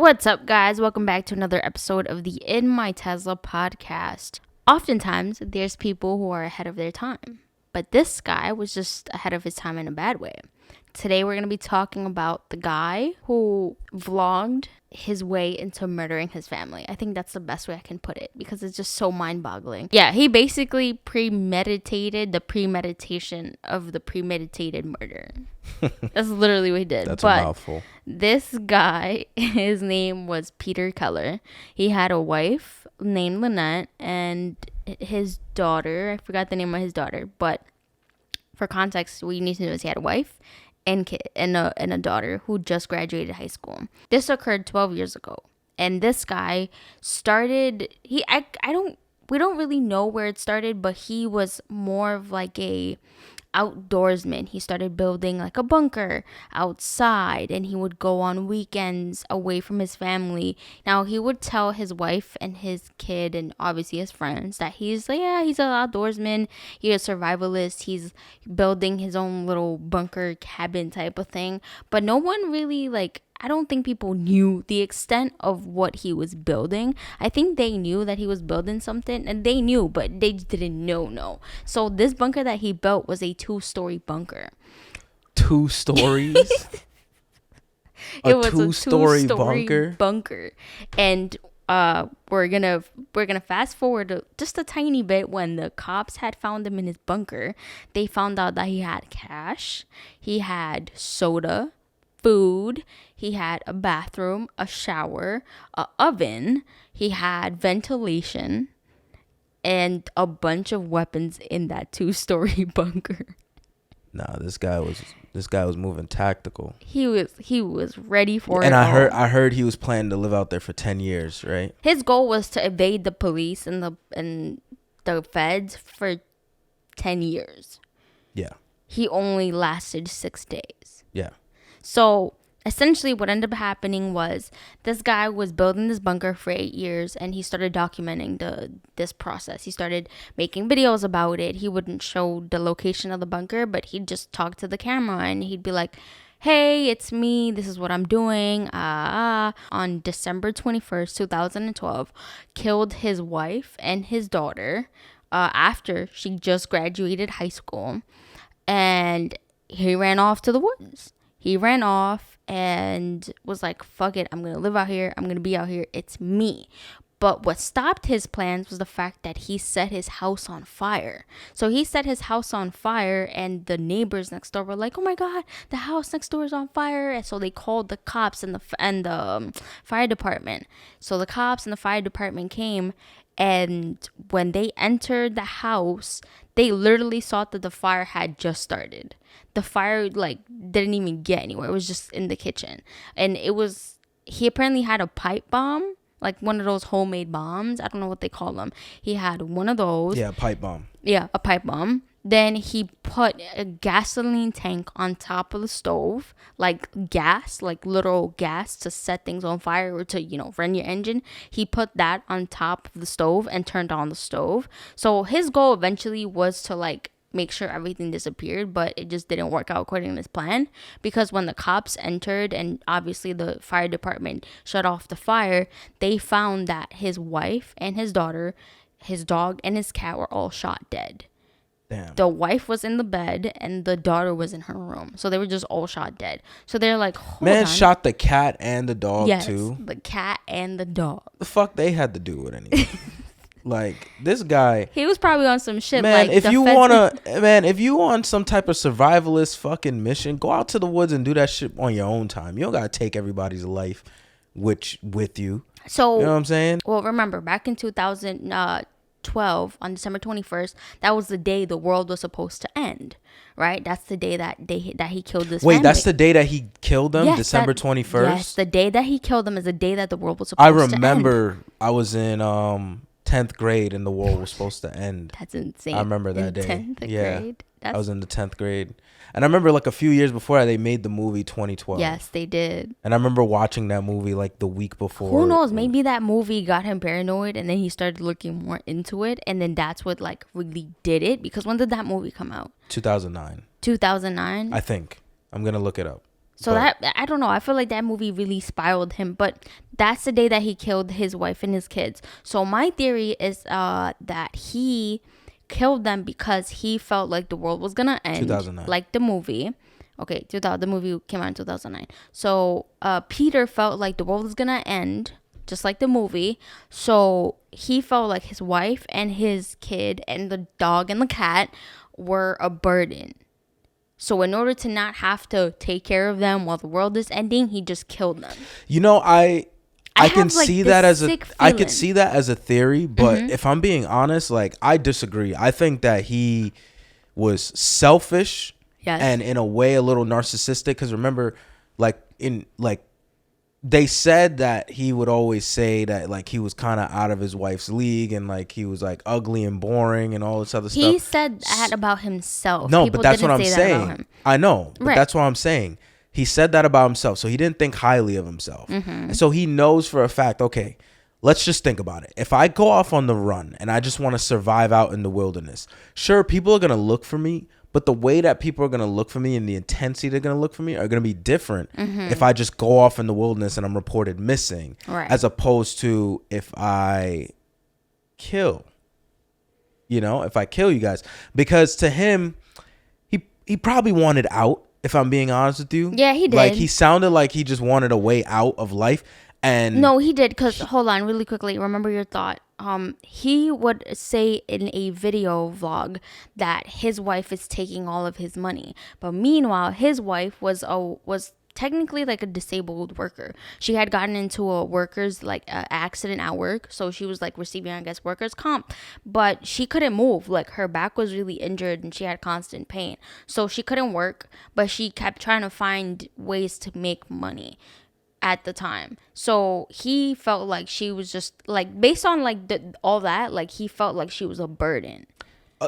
What's up, guys? Welcome back to another episode of the In My Tesla podcast. Oftentimes, there's people who are ahead of their time, but this guy was just ahead of his time in a bad way. Today, we're going to be talking about the guy who vlogged his way into murdering his family. I think that's the best way I can put it because it's just so mind-boggling. Yeah, he basically premeditated the premeditation of the premeditated murder. That's literally what he did. That's a mouthful. This guy, his name was Peter Keller. He had a wife named Lynette and his daughter. I forgot the name of his daughter, but for context, what you need to know is he had a wife and kid and a daughter who just graduated high school. This occurred 12 years ago. And this guy started, we don't really know where it started, but he was more of like a outdoorsman. He started building like a bunker outside, and he would go on weekends away from his family. Now he would tell his wife and his kid and obviously his friends that he's an outdoorsman, he's a survivalist, he's building his own little bunker cabin type of thing. But no one really I don't think people knew the extent of what he was building. I think they knew that he was building something, and they knew, but they just didn't know. So this bunker that he built was a 2-story bunker. 2 stories? It was a 2-story bunker. And we're gonna fast forward just a tiny bit. When the cops had found him in his bunker, they found out that he had cash, he had soda, food, he had a bathroom, a shower, a oven, he had ventilation, and a bunch of weapons in that 2-story bunker. Nah, this guy was moving tactical. He was ready for it. And I heard he was planning to live out there for 10 years, right? His goal was to evade the police and the feds for 10 years. Yeah. He only lasted 6 days. Yeah. So essentially what ended up happening was this guy was building this bunker for 8 years, and he started documenting this process. He started making videos about it. He wouldn't show the location of the bunker, but he'd just talk to the camera and he'd be like, hey, it's me, this is what I'm doing. On December 21st, 2012, killed his wife and his daughter after she just graduated high school, and he ran off to the woods. He ran off and was like, fuck it, I'm going to live out here. I'm going to be out here. It's me. But what stopped his plans was the fact that he set his house on fire. So he set his house on fire, and the neighbors next door were like, oh my God, the house next door is on fire. And so they called the cops and the fire department. So the cops and the fire department came, and when they entered the house, they literally saw that the fire had just started. The fire didn't even get anywhere. It was just in the kitchen. And he apparently had a pipe bomb, like one of those homemade bombs. I don't know what they call them. He had one of those. Yeah, a pipe bomb. Yeah, a pipe bomb. Then he put a gasoline tank on top of the stove, like literal gas to set things on fire or to, run your engine. He put that on top of the stove and turned on the stove. So his goal eventually was to make sure everything disappeared, but it just didn't work out according to his plan, because when the cops entered and obviously the fire department shut off the fire, they found that his wife and his daughter, his dog and his cat were all shot dead. Damn. The wife was in the bed and the daughter was in her room. So they were just all shot dead. So they're like, man, shot the cat and the dog too? Yes, the cat and the dog. The fuck they had to do with anything? This guy, he was probably on some shit. Man, if you want some type of survivalist fucking mission, go out to the woods and do that shit on your own time. You don't gotta take everybody's life with you. So you know what I'm saying? Well, remember back in 2012 on December 21st, that was the day the world was supposed to end, right? That's the day that he killed this family. That's the day that he killed them. Yes, December 21st. Yes, the day that he killed them is the day that the world was supposed to end. I remember I was in 10th grade and the world was supposed to end. That's insane. I remember that day. 10th grade. I was in the 10th grade. And I remember a few years before that, they made the movie 2012. Yes, they did. And I remember watching that movie the week before. Who knows? Maybe that movie got him paranoid, and then he started looking more into it, and then that's what really did it. Because when did that movie come out? 2009. 2009? I think. I'm going to look it up. So that, I don't know. I feel like that movie really spiraled him. But that's the day that he killed his wife and his kids. So my theory is that he killed them because he felt like the world was gonna end, 2009. like the movie. Okay, 2000. The movie came out in 2009. So Peter felt like the world was gonna end, just like the movie. So he felt like his wife and his kid and the dog and the cat were a burden. So in order to not have to take care of them while the world is ending, he just killed them. You know, I can have, like, see this that as a sick I could feeling. see that as a theory, but if I'm being honest, like I disagree. I think that he was selfish Yes. and in a way a little narcissistic, because remember, they said that he would always say that like he was kind of out of his wife's league and like he was like ugly and boring and all this other He stuff. said that about himself. No, People but that's what didn't I'm say that about saying. him. I know, but Right. that's what I'm saying. He said that about himself, so he didn't think highly of himself. And so he knows for a fact, okay, let's just think about it. If I go off on the run and I just want to survive out in the wilderness, sure, people are going to look for me, but the way that people are going to look for me and the intensity they're going to look for me are going to be different if I just go off in the wilderness and I'm reported missing, Right. as opposed to if I kill. You know, if I kill you guys. Because to him, he probably wanted out, if I'm being honest with you. Yeah, he did. Like, he sounded like he just wanted a way out of life. And No, he did. Because hold on, really quickly. Remember your thought. He would say in a video vlog that his wife is taking all of his money, but meanwhile, his wife was technically like a disabled worker. She had gotten into a worker's like accident at work, so she was like receiving, I guess, workers' comp, but she couldn't move. Like her back was really injured and she had constant pain, so she couldn't work. But she kept trying to find ways to make money at the time. So he felt like she was just like, based on like all that, like he felt like she was a burden.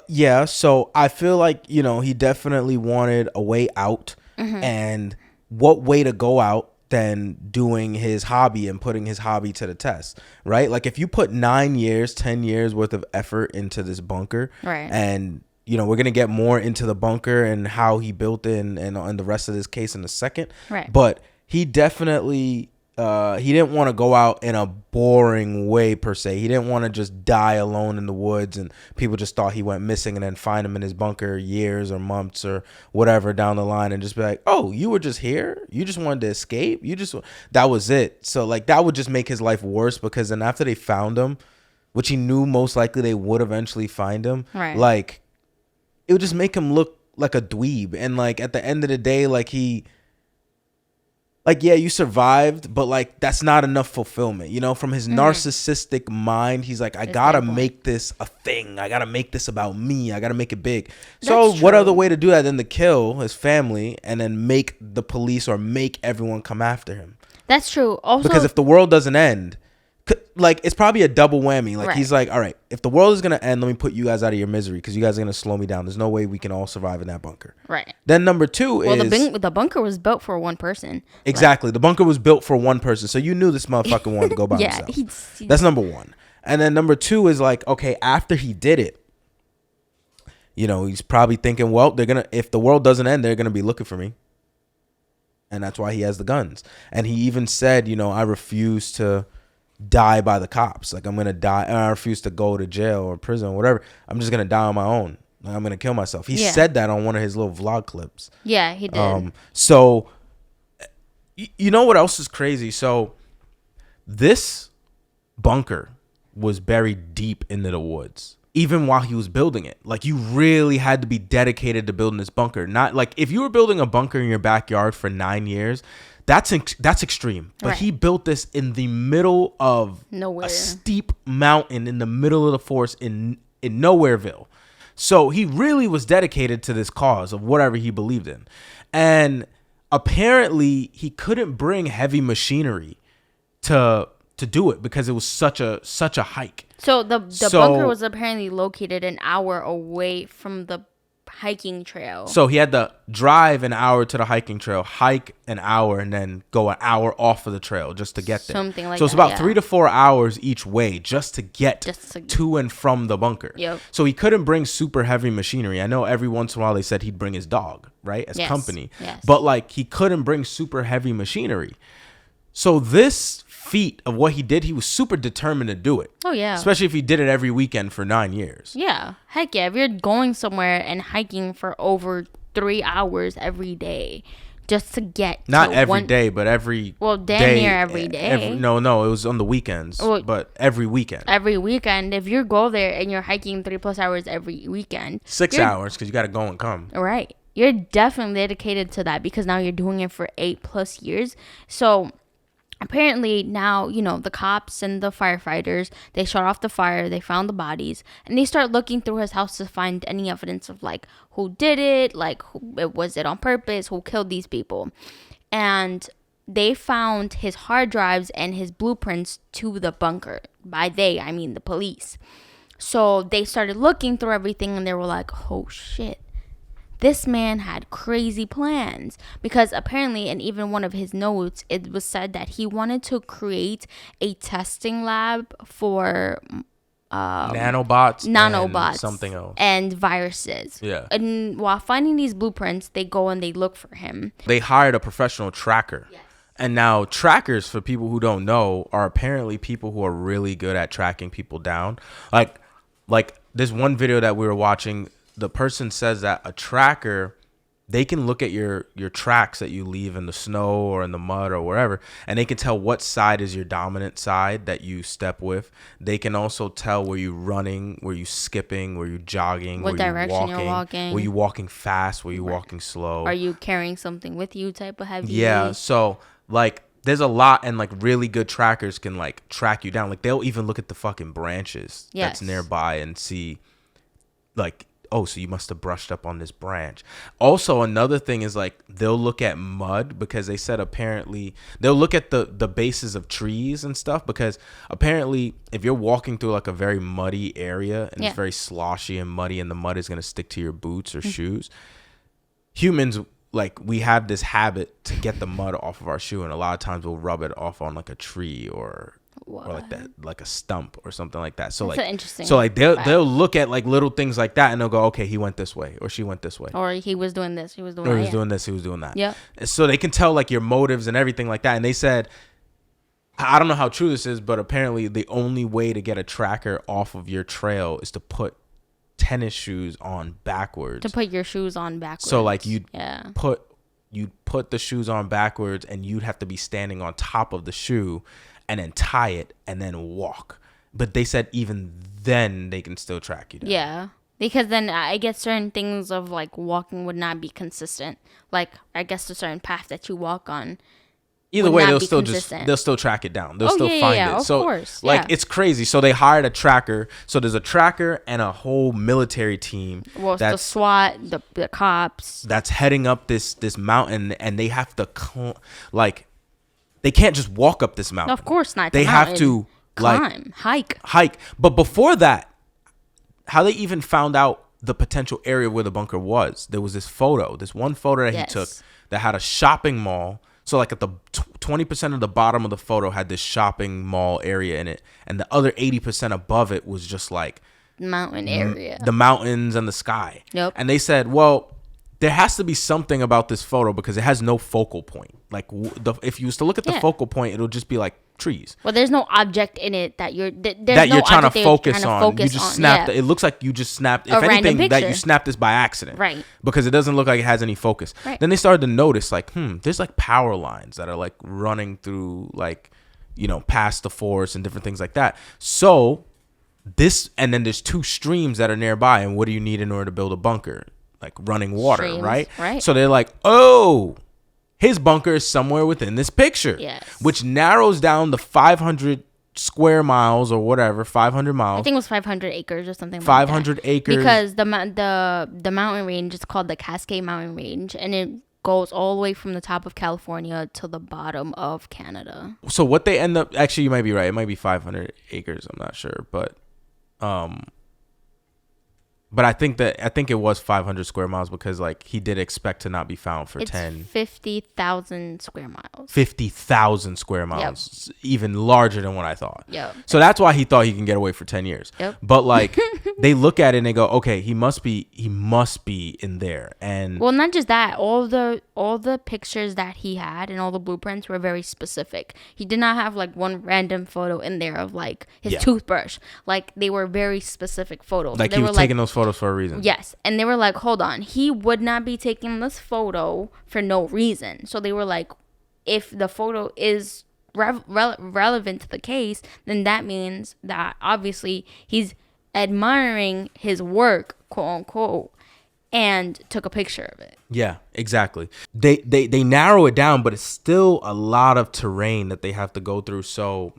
yeah, so I feel like, you know, he definitely wanted a way out. And what way to go out than doing his hobby and putting his hobby to the test, right? Like if you put 9 years, 10 years worth of effort into this bunker, Right. and you know, we're going to get more into the bunker and how he built it and the rest of this case in a second. Right. But he definitely he didn't want to go out in a boring way per se. He didn't want to just die alone in the woods and people just thought he went missing and then find him in his bunker years or months or whatever down the line and just be like, oh, you were just here? You just wanted to escape? That was it. So like that would just make his life worse, because then after they found him, which he knew most likely they would eventually find him, Right. like it would just make him look like a dweeb. And like at the end of the day, like yeah, you survived, but like that's not enough fulfillment, you know, from his narcissistic mind. He's like, I gotta make this a thing. I gotta make this about me. I gotta make it big. So That's what true. other way to do that than to kill his family and then make the police or make everyone come after him? That's true. Also, Because if the world doesn't end, like it's probably a double whammy. Like Right. he's like, all right, if the world is gonna end, let me put you guys out of your misery because you guys are gonna slow me down. There's no way we can all survive in that bunker. right. Then number two Well, is the bunker was built for one person. exactly the bunker was built for one person, so you knew this motherfucker wanted to go by Yeah, himself. he- That's number one. And then number two is like, okay, after he did it, you know, he's probably thinking, well, if the world doesn't end, they're gonna be looking for me. And that's why he has the guns. And he even said, you know, I refuse to die by the cops. Like I'm gonna die. I refuse to go to jail or prison or whatever. I'm just gonna die on my own. I'm gonna kill myself. He Yeah. said that on one of his little vlog clips. Yeah, he did. So you know what else is crazy? So this bunker was buried deep into the woods. Even while he was building it, like you really had to be dedicated to building this bunker. Not like if you were building a bunker in your backyard for 9 years, that's extreme. But Right. he built this in the middle of Nowhere. a steep mountain in the middle of the forest in Nowhereville. So he really was dedicated to this cause of whatever he believed in. And apparently he couldn't bring heavy machinery to do it because it was such a hike. So the So- bunker was apparently located an hour away from the hiking trail. So he had to drive an hour to the hiking trail, hike an hour, and then go an hour off of the trail just to get there. Something like so it's that, about yeah. 3 to 4 hours each way just to get to and from the bunker. Yep. So he couldn't bring super heavy machinery. I know every once in a while they said he'd bring his dog, right, as company. Yes. But like he couldn't bring super heavy machinery. So this feat of what he did, he was super determined to do it. Oh, yeah. Especially if he did it every weekend for 9 years. Yeah. Heck yeah. If you're going somewhere and hiking for over 3 hours every day just to get not to every day, but every day, near every day. No, it was on the weekends, but every weekend. Every weekend, if you go there and you're hiking 3+ hours every weekend. 6 hours because you got to go and come. Right. You're definitely dedicated to that because now you're doing it for 8+ years. So apparently now, the cops and the firefighters, they shut off the fire, they found the bodies, and they start looking through his house to find any evidence of like who did it, like was it on purpose, who killed these people. And they found his hard drives and his blueprints to the bunker. By they, I mean the police. So they started looking through everything and they were like, oh shit. This man had crazy plans because apparently in even one of his notes, it was said that he wanted to create a testing lab for nanobots and something else. And viruses. Yeah. And while finding these blueprints, they go and they look for him. They hired a professional tracker. Yes. And now trackers, for people who don't know, are apparently people who are really good at tracking people down. Like this one video that we were watching, the person says that a tracker, they can look at your tracks that you leave in the snow or in the mud or wherever, and they can tell what side is your dominant side that you step with. They can also tell where you're running, where you're skipping, where you're jogging, what direction you're walking. Were you walking fast? Were you walking slow? Are you carrying something with you type of heavy? Yeah, so like there's a lot, and like really good trackers can like track you down. Like they'll even look at the fucking branches that's nearby and see like, oh, so you must have brushed up on this branch. Also, another thing is like they'll look at mud because they said apparently they'll look at the bases of trees and stuff because apparently if you're walking through like a very muddy area and it's very sloshy and muddy and the mud is going to stick to your boots or shoes, humans, like we have this habit to get the mud off of our shoe, and a lot of times we'll rub it off on like a tree or like that, like a stump or something like that. So that's like interesting. So like they'll look at like little things like that and they'll go, okay, he went this way or she went this way, or he was doing this, he was doing or that, he was doing this, he was doing that. Yeah. So they can tell like your motives and everything like that. And they said, I don't know how true this is, but apparently the only way to get a tracker off of your trail is to put tennis shoes on backwards. To put your shoes on backwards. So like you'd put the shoes on backwards and you'd have to be standing on top of the shoe and then tie it and then walk. But they said even then they can still track you down. Yeah. Because then I guess certain things of like walking would not be consistent. Like I guess a certain path that you walk on. Either way, they'll still track it down. They'll still find it. Of course. Like it's crazy. So they hired a tracker. So there's a tracker and a whole military team. Well, the SWAT, the cops. That's heading up this mountain, and they have to they can't just walk up this mountain. Of course not. They have to climb, hike. But before that, how they even found out the potential area where the bunker was, there was this one photo that he took that had a shopping mall. So like at the 20% of the bottom of the photo had this shopping mall area in it, and the other 80% above it was just like mountain area, the mountains and the sky. Yep. And they said, well, there has to be something about this photo because it has no focal point. Like if you was to look at the focal point, it'll just be like trees. Well, there's no object in it that you're trying to focus on. You just snapped. It looks like you just snapped. If anything, that you snapped this by accident, right? Because it doesn't look like it has any focus. Right. Then they started to notice like, there's like power lines that are like running through like, past the forest and different things like that. So and then there's 2 streams that are nearby. And what do you need in order to build a bunker? Like running water, Streams, right? So they're like, oh, his bunker is somewhere within this picture. Yes. Which narrows down the 500 square miles or whatever, 500 miles. I think it was 500 acres or something like that. 500 acres. Because the mountain range is called the Cascade Mountain Range, and it goes all the way from the top of California to the bottom of Canada. So what they end up, actually, you might be right. It might be 500 acres. I'm not sure, but But I think it was 500 square miles because like he did expect to not be found for It's 50,000 square miles. 50,000 square miles, even larger than what I thought. Yep. So that's why he thought he can get away for 10 years. Yep. But like they look at it and they go, okay, he must be in there. And well, not just that, all the pictures that he had and all the blueprints were very specific. He did not have like one random photo in there of like his toothbrush. Like they were very specific photos. Like he was taking those photos for a reason. Yes. And they were like, hold on, he would not be taking this photo for no reason. So they were like, if the photo is relevant to the case, then that means that obviously he's admiring his work, quote unquote, and took a picture of it. Yeah, exactly. They narrow it down, but it's still a lot of terrain that they have to go through. So,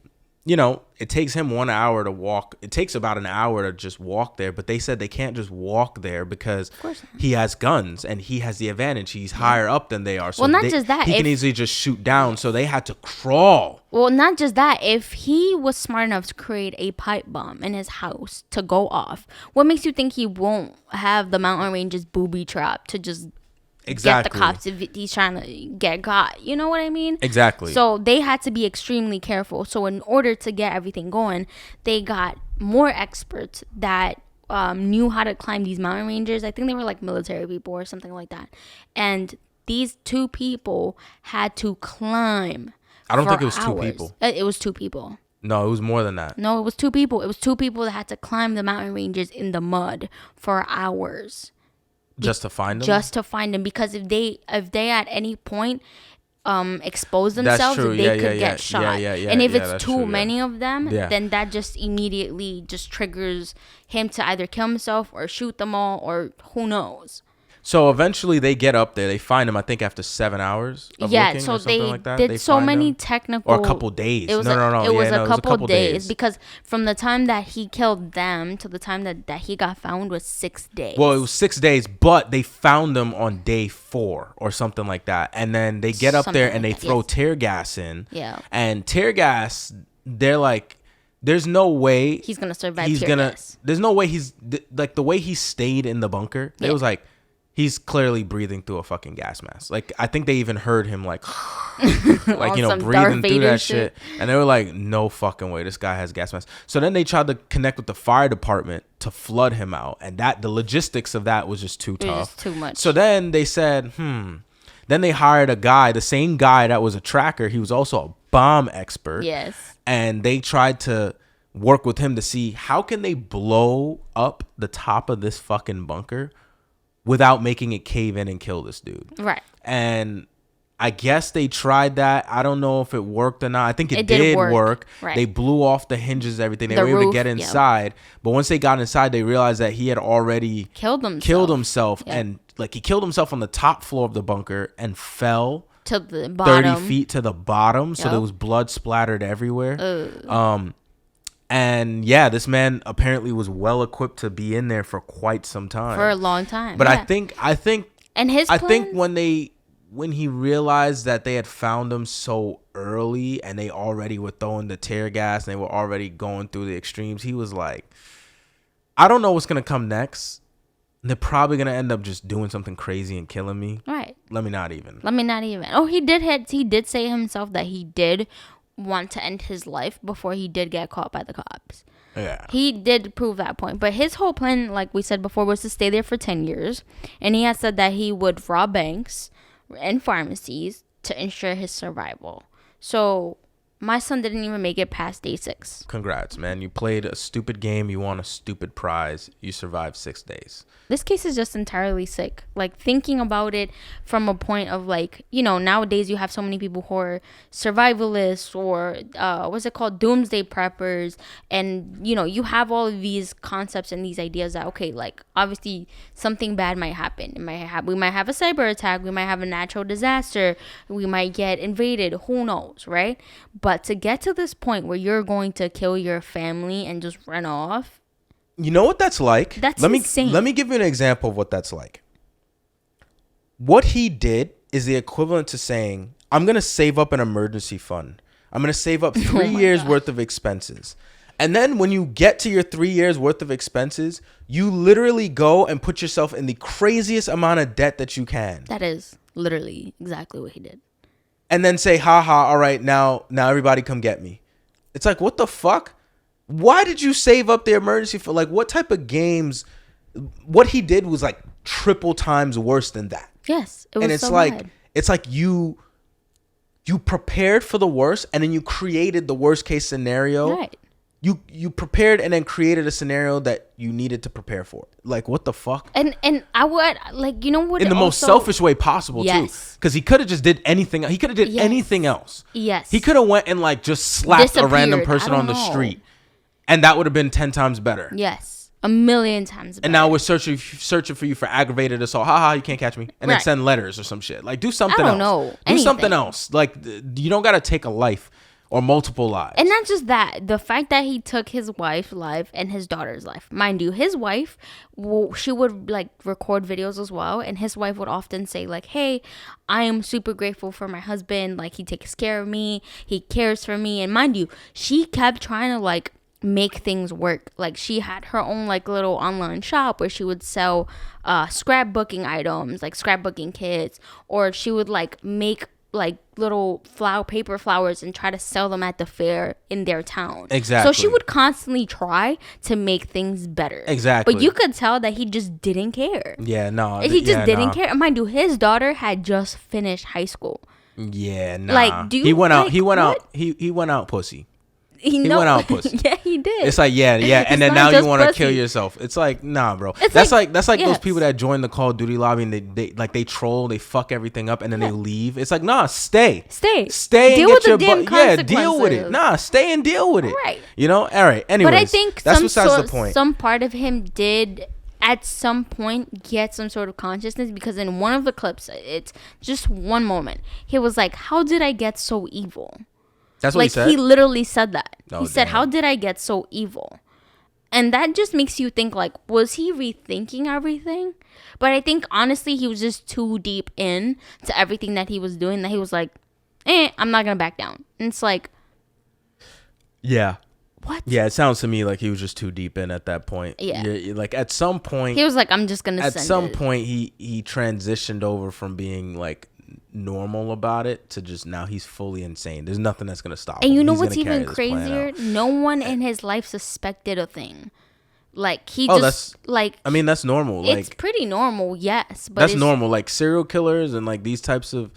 you know, it takes him 1 hour to walk. It takes about an hour to just walk there. But they said they can't just walk there because he has guns and he has the advantage. He's higher up than they are. So well, not just that. He can easily just shoot down. So they had to crawl. Well, not just that. If he was smart enough to create a pipe bomb in his house to go off, what makes you think he won't have the mountain ranges booby trap to just get the cops if he's trying to get caught? You know what I mean? Exactly. So they had to be extremely careful. So in order to get everything going, they got more experts that knew how to climb these mountain ranges. I think they were like military people or something like that. And these two people had to climb. I don't think it was hours. 2 people. It was 2 people. No, it was more than that. No, it was 2 people. It was 2 people that had to climb the mountain ranges in the mud for hours. Just to find them? Just to find them. Because if they at any point expose themselves, they could get shot. And if it's too many of them, then that just immediately just triggers him to either kill himself or shoot them all or who knows. So eventually they get up there. They find him, I think, after 7 hours of looking so or something they like that. did so many technical... Or a couple days. It was a couple days. Because from the time that he killed them to the time that he got found was 6 days. Well, it was 6 days, but they found them on day 4 or something like that. And then they get up there and they throw tear gas in. Yeah. And tear gas, they're like... There's no way... He's going to survive tear gas. There's no way he's... Like, the way he stayed in the bunker, it was like... He's clearly breathing through a fucking gas mask. Like, I think they even heard him, like, breathing through that shit. And they were like, no fucking way. This guy has gas mask. So then they tried to connect with the fire department to flood him out. And the logistics of that was just too tough. Just too much. So then they said, Then they hired a guy, the same guy that was a tracker. He was also a bomb expert. Yes. And they tried to work with him to see how can they blow up the top of this fucking bunker without making it cave in and kill this dude. Right. And I guess they tried that. I don't know if it worked or not. I think it did work. Right. They blew off the hinges, everything. They were able to get inside. But once they got inside, they realized that he had already killed himself. Yep. And like he killed himself on the top floor of the bunker and fell to the bottom. 30 feet to the bottom. So there was blood splattered everywhere. And yeah, this man apparently was well equipped to be in there for quite some time. For a long time. But I think and his I think when he realized that they had found him so early and they already were throwing the tear gas and they were already going through the extremes, he was like, I don't know what's going to come next. They're probably going to end up just doing something crazy and killing me. Right. Let me not even. Oh, he did say himself that he did want to end his life before he did get caught by the cops. Yeah. He did prove that point. But his whole plan, like we said before, was to stay there for 10 years. And he had said that he would rob banks and pharmacies to ensure his survival. So my son didn't even make it past day 6. Congrats, man. You played a stupid game. You won a stupid prize. You survived 6 days. This case is just entirely sick. Like, thinking about it from a point of, like, you know, nowadays you have so many people who are survivalists or what's it called, doomsday preppers, and you know, you have all of these concepts and these ideas that, okay, like, obviously something bad might happen. We might have a cyber attack, we might have a natural disaster, we might get invaded, who knows, right? But to get to this point where you're going to kill your family and just run off, you know what that's like? That's insane. Let me give you an example of what that's like. What he did is the equivalent to saying, I'm going to save up an emergency fund. I'm going to save up 3 years worth of expenses. And then when you get to your 3 years worth of expenses, you literally go and put yourself in the craziest amount of debt that you can. That is literally exactly what he did. And then say, haha, all right, now everybody come get me. It's like, what the fuck? Why did you save up the emergency for? Like, what type of games? What he did was like triple times worse than that. Yes, it was. And it's so like bad. it's like you prepared for the worst, and then you created the worst case scenario. Right. You prepared and then created a scenario that you needed to prepare for. Like, what the fuck? And I would like, you know what? In the most selfish way possible, too. Because he could have just did anything. He could have did anything else. Yes. He could have went and like just slapped a random person on the street, and that would have been 10 times better. Yes, a million times better. And now we're searching for you for aggravated assault. Haha, you can't catch me. And then send letters or some shit. Like, do something else. I don't know. Do Anything. something else. Like, you don't gotta take a life or multiple lives. And not just that, the fact that he took his wife's life and his daughter's life. Mind you, his wife, she would like record videos as well, and his wife would often say like, hey, I am super grateful for my husband, like he takes care of me, he cares for me. And mind you, she kept trying to like make things work. Like, she had her own like little online shop where she would sell scrapbooking items, like scrapbooking kits, or she would like make like little paper flowers and try to sell them at the fair in their town. Exactly. So she would constantly try to make things better. Exactly. But you could tell that he just didn't care. Yeah, no. He just didn't care. Mind you, his daughter had just finished high school. Yeah, nah. Like, he went out pussy. He went out pussy. Yeah, he did. It's like, yeah. And then now you want to kill yourself. It's like, nah, bro. That's like those people that join the Call of Duty lobby and they troll, they fuck everything up, and then they leave. It's like, nah, stay and deal with the damn consequences. deal with it. Nah, stay and deal with it. Right. You know? All right. Anyways, but I think that's besides the point. Some part of him did at some point get some sort of consciousness, because in one of the clips, it's just one moment, he was like, how did I get so evil? That's what he said? He literally said that. Oh, he said, damn. how did I get so evil? And that just makes you think, like, was he rethinking everything? But I think, honestly, he was just too deep in to everything that he was doing that he was like, I'm not going to back down. And it's like, yeah. What? Yeah, it sounds to me like he was just too deep in at that point. Yeah. Like, at some point... He was like, I'm just going to send it. At some point, he transitioned over from being, like, normal about it to just now he's fully insane. There's nothing that's going to stop him. And you know He's what's gonna carry even this plan crazier? out. No one in his life suspected a thing. Like, he I mean, that's normal. It's like, pretty normal, yes. But that's normal. Like, serial killers and, like, these types of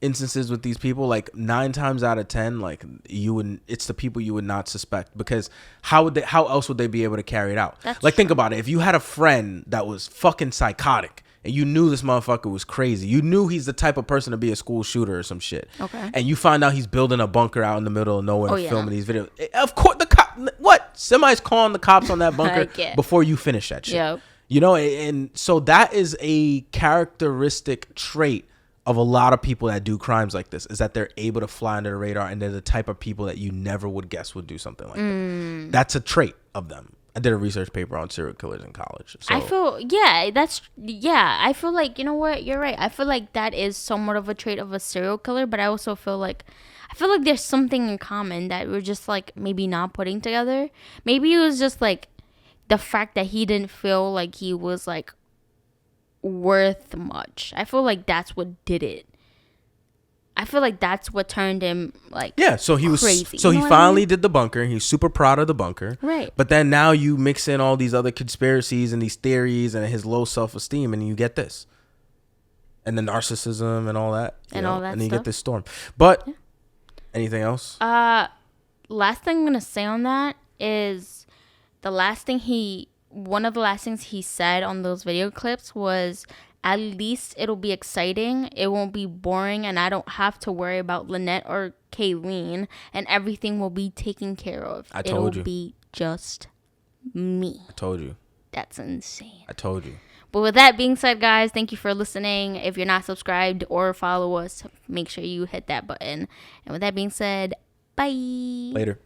instances with these people, like 9 times out of 10, like it's the people you would not suspect, because how else would they be able to carry it out? That's like true. Think about it. If you had a friend that was fucking psychotic and you knew this motherfucker was crazy, you knew he's the type of person to be a school shooter or some shit, Okay. and you find out he's building a bunker out in the middle of nowhere and yeah. filming these videos, of course somebody's calling the cops on that bunker before you finish that shit. Yep. You know, and so that is a characteristic trait of a lot of people that do crimes like this, is that they're able to fly under the radar, and they're the type of people that you never would guess would do something like that. That's a trait of them. I did a research paper on serial killers in college. So. I feel like, you know what, you're right. I feel like that is somewhat of a trait of a serial killer, but I also feel like there's something in common that we're just like maybe not putting together. Maybe it was just like the fact that he didn't feel like he was like worth much. I feel like that's what did it. I feel like that's what turned him like so he was crazy. So he finally did the bunker, and he's super proud of the bunker. Right. But then now you mix in all these other conspiracies and these theories and his low self-esteem, and you get this, and the narcissism and all that, and all that, and you stuff. get this storm. But anything else? Last thing I'm gonna say on that is one of the last things he said on those video clips was, at least it'll be exciting, it won't be boring, and I don't have to worry about Lynette or Kayleen, and everything will be taken care of. It'll be just me. I told you. That's insane. I told you. But with that being said, guys, thank you for listening. If you're not subscribed or follow us, make sure you hit that button. And with that being said, bye. Later.